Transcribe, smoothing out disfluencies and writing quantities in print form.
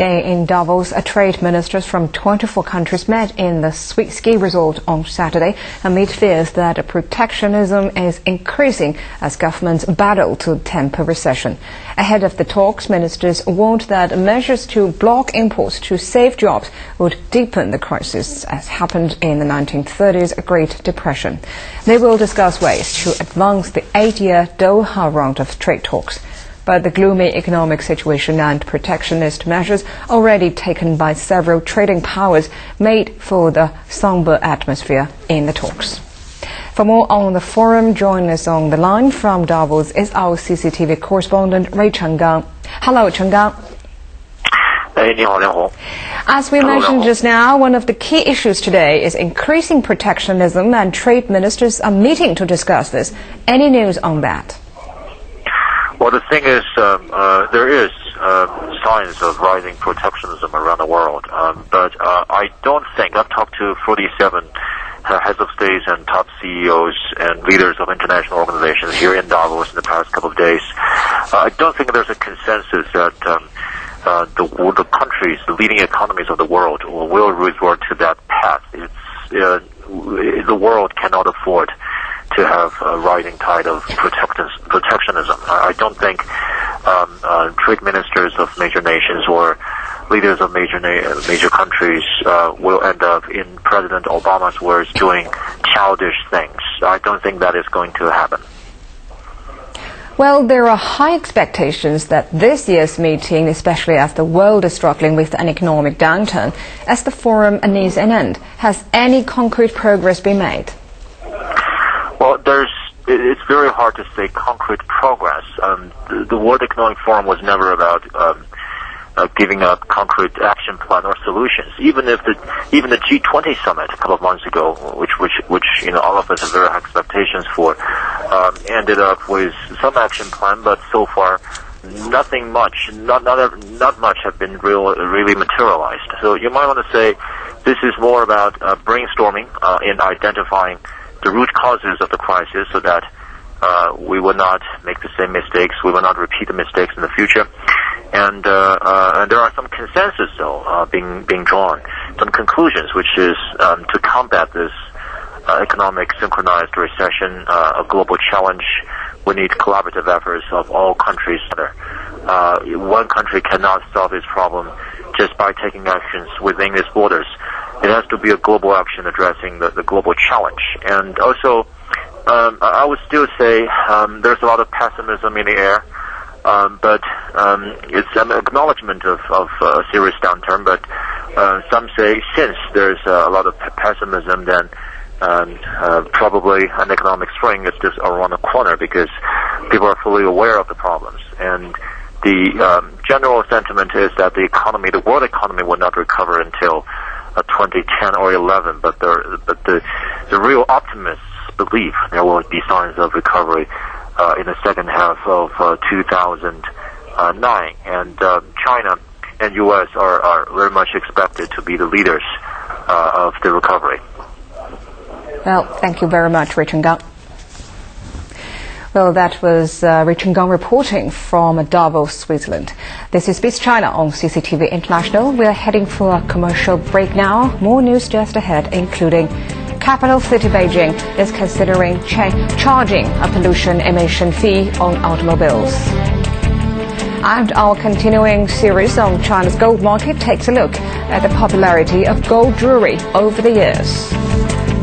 Staying in Davos, trade ministers from 24 countries met in the Swiss ski resort on Saturday amid fears that protectionism is increasing as governments battle to temper recession. Ahead of the talks, ministers warned that measures to block imports to save jobs would deepen the crisis, as happened in the 1930s Great Depression. They will discuss ways to advance the 8-year Doha round of trade talks. But the gloomy economic situation and protectionist measures already taken by several trading powers made for the somber atmosphere in the talks. For more on the forum, join us on the line from Davos is our CCTV correspondent Ray Chenggang. Hello, Chenggang. As we mentioned just now, one of the key issues today is increasing protectionism, and trade ministers are meeting to discuss this. Any news on that? Well, the thing is, there is signs of rising protectionism around the world, but I don't think, I've talked to 47 heads of states and top CEOs and leaders of international organizations here in Davos in the past couple of days. I don't think there's a consensus that the countries, the leading economies of the world will resort to that path. The world cannot afford to have a rising tide of protectionism. I don't think trade ministers of major nations or leaders of major countries will end up, in President Obama's words, doing childish things. I don't think that is going to happen. Well, there are high expectations that this year's meeting, especially as the world is struggling with an economic downturn, as the forum nears an end, has any concrete progress been made? Well, it's very hard to say concrete progress. The World Economic Forum was never about giving a concrete action plan or solutions. Even the G20 summit a couple of months ago, which all of us have very high expectations for, ended up with some action plan, but so far nothing much, not much have been really materialized. So you might want to say this is more about brainstorming in identifying the root causes of the crisis, so that we will not make the same mistakes, we will not repeat the mistakes in the future. And there are some consensus, though, being drawn, some conclusions, which is to combat this economic synchronized recession, a global challenge. We need collaborative efforts of all countries. One country cannot solve its problem just by taking actions within its borders. It has to be a global action addressing the global challenge. And also, I would still say there's a lot of pessimism in the air, but it's an acknowledgement of a serious downturn. But some say since there's a lot of pessimism, then probably an economic spring is just around the corner, because people are fully aware of the problems. And the general sentiment is that the world economy will not recover until 2010 or 11, but the real optimists believe there will be signs of recovery in the second half of 2009, and China and U.S. are very much expected to be the leaders of the recovery. Well, thank you very much, Ray Chenggang. Well, that was Ray Chenggang reporting from Davos, Switzerland. This is Biz China on CCTV International. We are heading for a commercial break now. More news just ahead, including capital city Beijing is considering charging a pollution emission fee on automobiles. And our continuing series on China's gold market takes a look at the popularity of gold jewelry over the years.